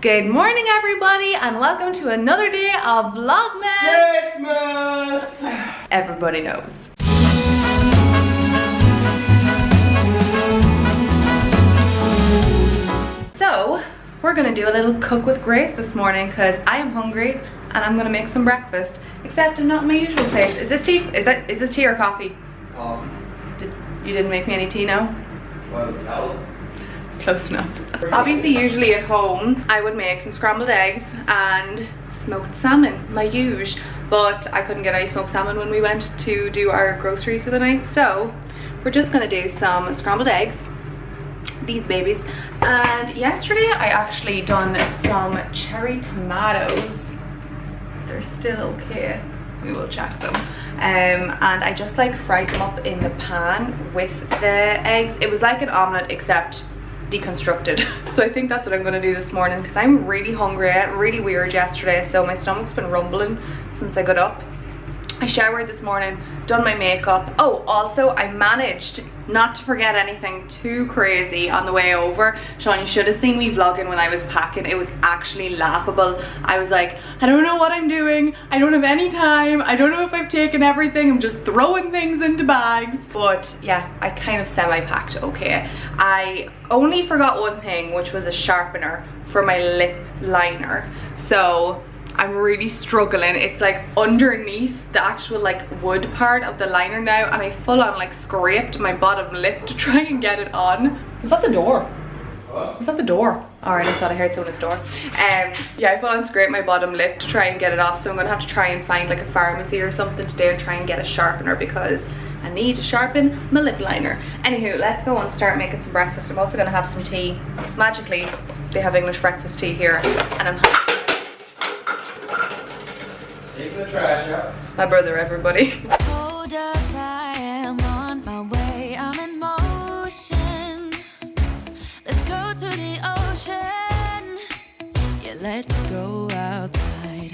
Good morning everybody and welcome to another day of Vlogmas! Christmas! Everybody knows. So, we're gonna do a little cook with Grace this morning because I am hungry and I'm gonna make some breakfast. Except I'm not in my usual place. Is this tea? Is this tea or coffee? Coffee. You didn't make me any tea, no? Well, no. Close enough. Obviously, usually at home, I would make some scrambled eggs and smoked salmon, my usual. But I couldn't get any smoked salmon when we went to do our groceries for the night. So, we're just gonna do some scrambled eggs. These babies. And yesterday, I actually done some cherry tomatoes. They're still okay. We will check them. And I just like fried them up in the pan with the eggs. It was like an omelette except deconstructed. So I think that's what I'm gonna do this morning because I'm really hungry. I ate really weird yesterday, so my stomach's been rumbling since I got up. I showered this morning, done my makeup. Oh, also I managed not to forget anything too crazy on the way over. Sean, you should have seen me vlogging when I was packing. It was actually laughable. I was like, I don't know what I'm doing. I don't have any time. I don't know if I've taken everything. I'm just throwing things into bags. But yeah, I kind of semi-packed okay. I only forgot one thing, which was a sharpener for my lip liner. So I'm really struggling. It's like underneath the actual like wood part of the liner now, and I full on like scraped my bottom lip to try and get it on. Was that the door? What? Was that the door? Alright, I thought I heard someone at the door. Yeah, I full on scraped my bottom lip to try and get it off, so I'm gonna have to try and find like a pharmacy or something today and try and get a sharpener because I need to sharpen my lip liner. Anywho, let's go and start making some breakfast. I'm also gonna have some tea. Magically, they have English breakfast tea here, and I'm Taking the trash out. my brother, everybody. Hold up, I am on my way, I'm in motion. Let's go to the ocean. Yeah, let's go outside.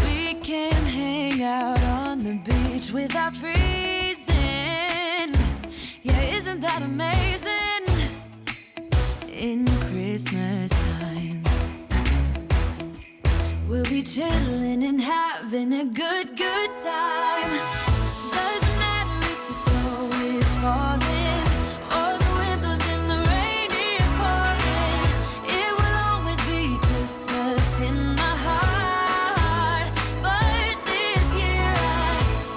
We can hang out on the beach without freezing. Yeah, isn't that amazing? In Christmas times, we'll be chilling and having a good time. Doesn't matter if the snow is falling or the wind blows and the rain is pouring. It will always be Christmas in my heart. But this year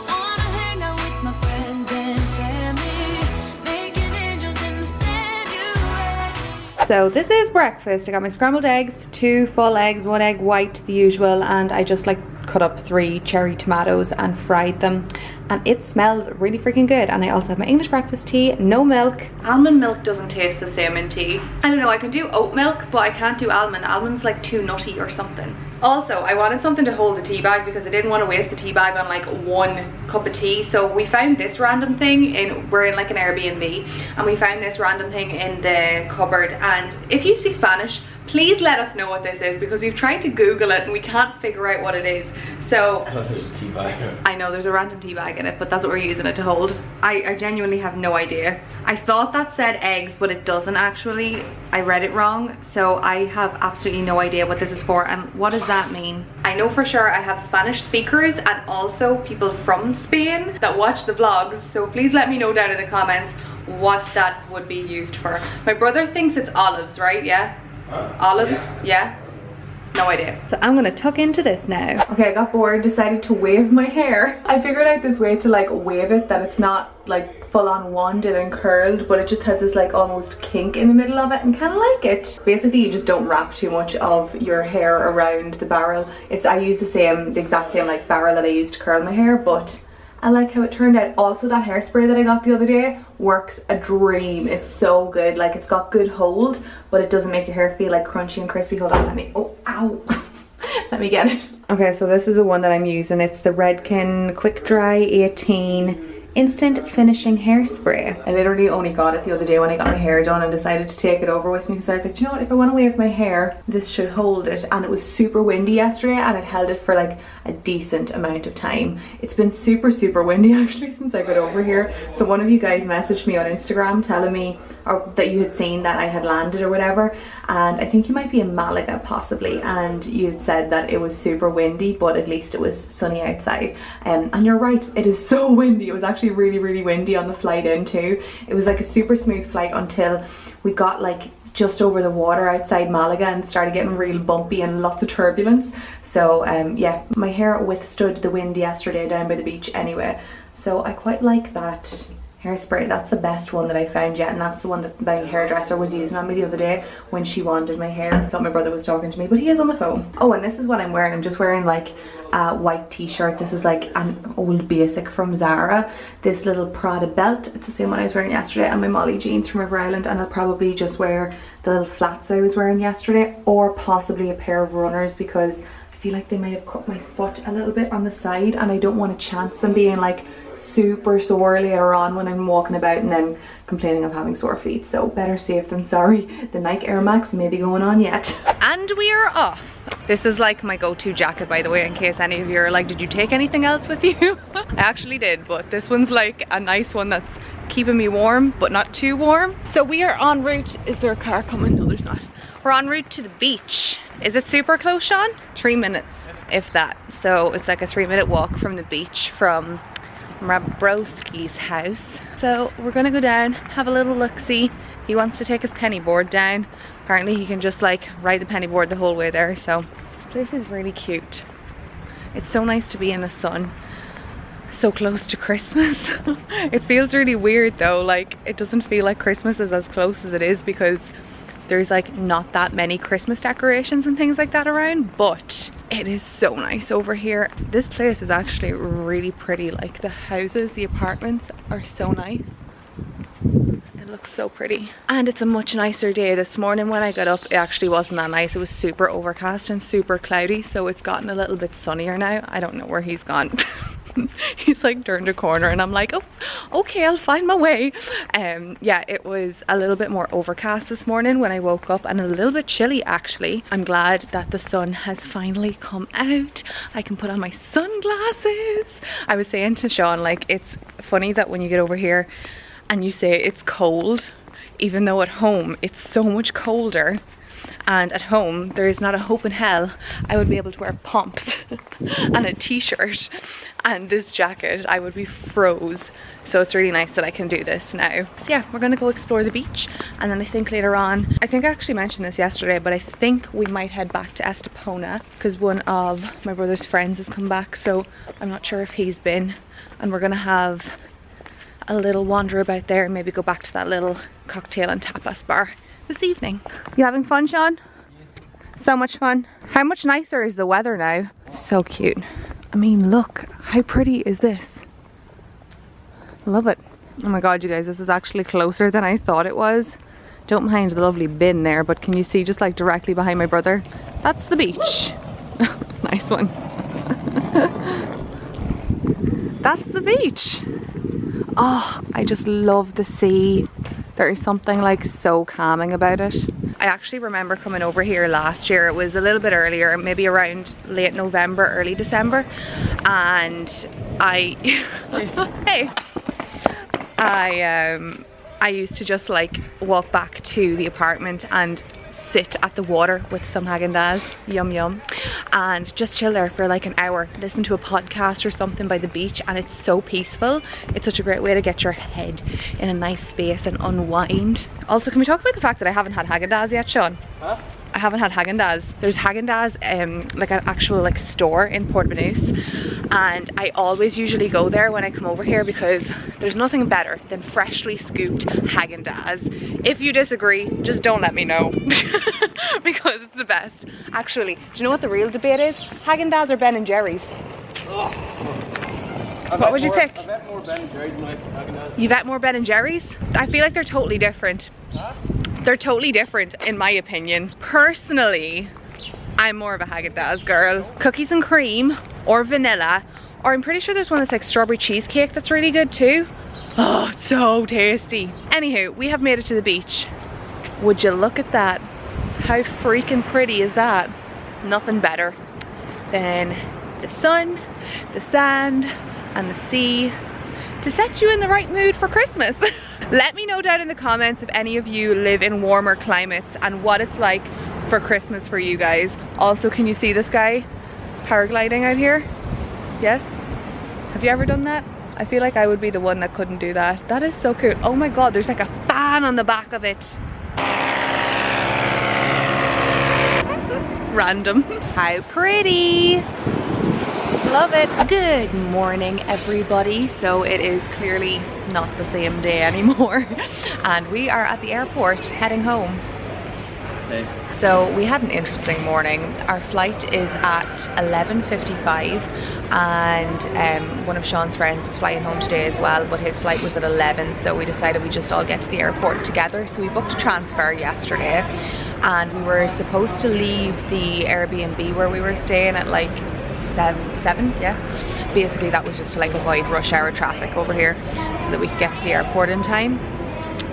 I wanna hang out with my friends and family, making angels in the sand. You ready? So this is breakfast. I got my scrambled eggs, 2 full eggs, 1 egg white, the usual, and I just like cut up 3 cherry tomatoes and fried them, and it smells really freaking good. And I also have my English breakfast tea, no milk. Almond milk doesn't taste the same in tea. I don't know, I can do oat milk, but I can't do almond. Almond's like too nutty or something. Also, I wanted something to hold the tea bag because I didn't want to waste the tea bag on like 1 cup of tea. So we found this random thing we're in like an Airbnb, and we found this random thing in the cupboard. And if you speak Spanish, please let us know what this is because we've tried to Google it and we can't figure out what it is. So There's a tea bag. I know there's a random tea bag in it, but that's what we're using it to hold. I genuinely have no idea. I thought that said eggs, but it doesn't actually. I read it wrong, so I have absolutely no idea what this is for. And what does that mean? I know for sure I have Spanish speakers and also people from Spain that watch the vlogs, so please let me know down in the comments what that would be used for. My brother thinks it's olives, right? Yeah? Olives? Yeah. No idea. So I'm gonna tuck into this now. Okay, I got bored, decided to wave my hair. I figured out this way to like wave it that it's not like full on wanded and curled, but it just has this like almost kink in the middle of it, and kind of like it. Basically, you just don't wrap too much of your hair around the barrel. I use the exact same like barrel that I used to curl my hair, but I like how it turned out. Also, that hairspray that I got the other day works a dream. It's so good. Like, it's got good hold, but it doesn't make your hair feel like crunchy and crispy. Hold on, oh, ow. Let me get it. Okay, so this is the one that I'm using. It's the Redken Quick Dry 18 instant finishing hairspray. I literally only got it the other day when I got my hair done and decided to take it over with me because I was like, do you know what, if I want to wave my hair, this should hold it. And it was super windy yesterday and it held it for like a decent amount of time. It's been super windy actually since I got over here. So one of you guys messaged me on Instagram telling me that you had seen that I had landed or whatever, and I think you might be in Malaga possibly, and you had said that it was super windy but at least it was sunny outside. And you're right, it is so windy. It was actually really windy on the flight in too. It was like a super smooth flight until we got like just over the water outside Malaga and started getting real bumpy and lots of turbulence. So yeah, my hair withstood the wind yesterday down by the beach anyway, so I quite like that hairspray. That's the best one that I found yet, and that's the one that my hairdresser was using on me the other day when she wanted my hair. I thought my brother was talking to me, but he is on the phone. Oh, and this is what I'm wearing. I'm just wearing like a white t-shirt. This is like an old basic from Zara. This little Prada belt, it's the same one I was wearing yesterday, and my Molly jeans from River Island, and I'll probably just wear the little flats I was wearing yesterday, or possibly a pair of runners because I feel like they might have cut my foot a little bit on the side and I don't want to chance them being like super sore later on when I'm walking about and then complaining of having sore feet. So better safe than sorry. The Nike Air Max may be going on yet. And we are off. This is like my go-to jacket, by the way, in case any of you are like, did you take anything else with you? I actually did, but this one's like a nice one that's keeping me warm but not too warm. So we are en route. Is there a car coming? No, there's not. We're en route to the beach. Is it super close, Sean? 3 minutes, if that. So it's like a 3-minute walk from the beach from my broski's house. So we're gonna go down, have a little look-see. He wants to take his penny board down. Apparently he can just like ride the penny board the whole way there. So this place is really cute. It's so nice to be in the sun so close to Christmas. It feels really weird though, like it doesn't feel like Christmas is as close as it is because there's like not that many Christmas decorations and things like that around, but it is so nice over here. This place is actually really pretty. Like the houses, the apartments are so nice. It looks so pretty. And it's a much nicer day. This morning when I got up, it actually wasn't that nice. It was super overcast and super cloudy, so it's gotten a little bit sunnier now. I don't know where he's gone. He's like turned a corner and I'm like, oh, okay, I'll find my way. Yeah, it was a little bit more overcast this morning when I woke up and a little bit chilly actually. I'm glad that the sun has finally come out. I can put on my sunglasses. I was saying to Sean, like, it's funny that when you get over here and you say it's cold, even though at home it's so much colder. And at home there is not a hope in hell I would be able to wear pumps and a t-shirt and this jacket. I would be froze. So it's really nice that I can do this now. So yeah, we're gonna go explore the beach, and then I think later on, I think I actually mentioned this yesterday, but I think we might head back to Estepona because one of my brother's friends has come back, so I'm not sure if he's been, and we're gonna have a little wander about there and maybe go back to that little cocktail and tapas bar this evening. You having fun, Sean? Yes. So much fun. How much nicer is the weather now? So cute. I mean, look, how pretty is this? Love it. Oh my god, you guys, this is actually closer than I thought it was. Don't mind the lovely bin there, but can you see just like directly behind my brother? That's the beach. Nice one. That's the beach. Oh, I just love the sea. There is something like so calming about it. I actually remember coming over here last year. It was a little bit earlier, maybe around late November, early December, and hey, I used to just like walk back to the apartment and sit at the water with some Haagen-Dazs, yum yum, and just chill there for like an hour, listen to a podcast or something by the beach, and it's so peaceful. It's such a great way to get your head in a nice space and unwind. Also, can we talk about the fact that I haven't had Haagen-Dazs yet, Sean? Huh? I haven't had Haagen-Dazs. There's Haagen-Dazs, like an actual like store in Portmanus, and I always usually go there when I come over here because there's nothing better than freshly scooped Haagen-Dazs. If you disagree, just don't let me know because it's the best. Actually, do you know what the real debate is? Haagen-Dazs or Ben & Jerry's? Oh. What would you pick? I've had more Ben & Jerry's than Haagen-Dazs. You've had more Ben & Jerry's? I feel like they're totally different. Huh? They're totally different in my opinion. Personally, I'm more of a Haagen-Dazs girl. Cookies and cream or vanilla Or I'm pretty sure there's one that's like strawberry cheesecake that's really good too. Oh, it's so tasty. Anywho, we have made it to the beach. Would you look at that? How freaking pretty is that? Nothing better than the sun, the sand, and the sea to set you in the right mood for Christmas. Let me know down in the comments if any of you live in warmer climates and what it's like for Christmas for you guys. Also, can you see this guy paragliding out here? Yes? Have you ever done that? I feel like I would be the one that couldn't do that. That is so cool. Oh my god, there's like a fan on the back of it. Random. How pretty. Love it. Good morning, everybody. So it is clearly not the same day anymore. And we are at the airport heading home. Hey. So we had an interesting morning. Our flight is at 11:55 and one of Sean's friends was flying home today as well, but his flight was at 11, so we decided we'd just all get to the airport together. So we booked a transfer yesterday and we were supposed to leave the Airbnb where we were staying at like 7, yeah. Basically that was just to like avoid rush hour traffic over here so that we could get to the airport in time.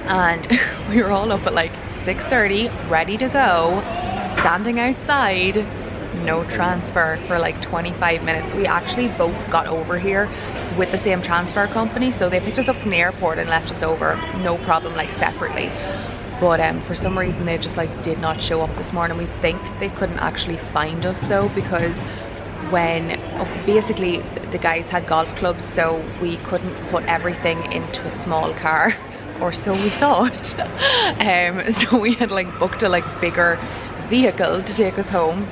And we were all up at like 6:30, ready to go, standing outside, no transfer for like 25 minutes. We actually both got over here with the same transfer company, so they picked us up from the airport and left us over, no problem, like separately. But for some reason they just like did not show up this morning. We think they couldn't actually find us though, because when basically the guys had golf clubs, so we couldn't put everything into a small car. Or so we thought. So we had like booked a like bigger vehicle to take us home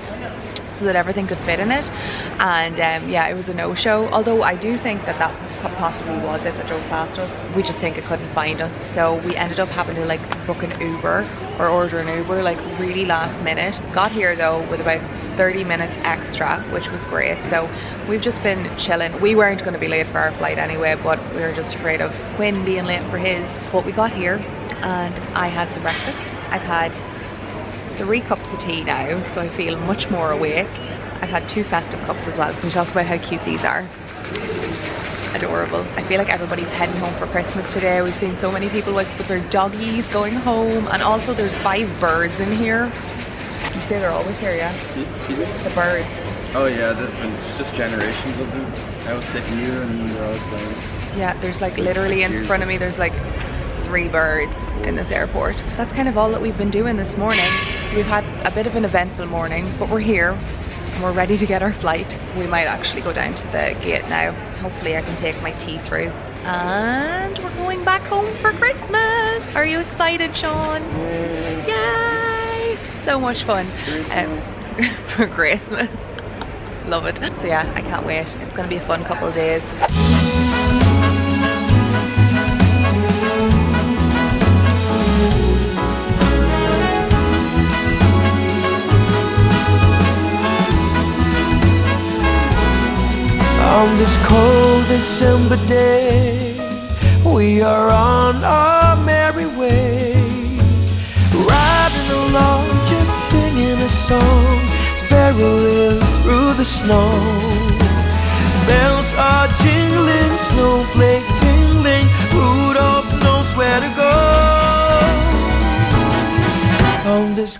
so that everything could fit in it. And yeah, it was a no-show. Although I do think that that possibly was it that drove past us. We just think it couldn't find us. So we ended up having to like book an Uber or order an Uber like really last minute. Got here though with about 30 minutes extra, which was great. So we've just been chilling. We weren't going to be late for our flight anyway, but we were just afraid of Quinn being late for his. But we got here and I had some breakfast. I've had 3 cups of tea now, so I feel much more awake. I've had 2 festive cups as well. Can we talk about how cute these are? Adorable. I feel like everybody's heading home for Christmas today. We've seen so many people like with their doggies going home, and also there's 5 birds in here. You say they're always here, yeah? Excuse me? The birds. Oh yeah, it's just generations of them. I was sick of you and they're all playing. Yeah, there's like literally in front of me, there's like 3 birds in this airport. That's kind of all that we've been doing this morning. So we've had a bit of an eventful morning, but we're here and we're ready to get our flight. We might actually go down to the gate now. Hopefully I can take my tea through. And we're going back home for Christmas. Are you excited, Sean? Yay! So much fun. For Christmas. Love it. So yeah, I can't wait. It's gonna be a fun couple of days. On this cold December day, we are on our merry way, riding along, just singing a song, barreling through the snow. Bells are jingling, snowflakes tingling, Rudolph knows where to go. On this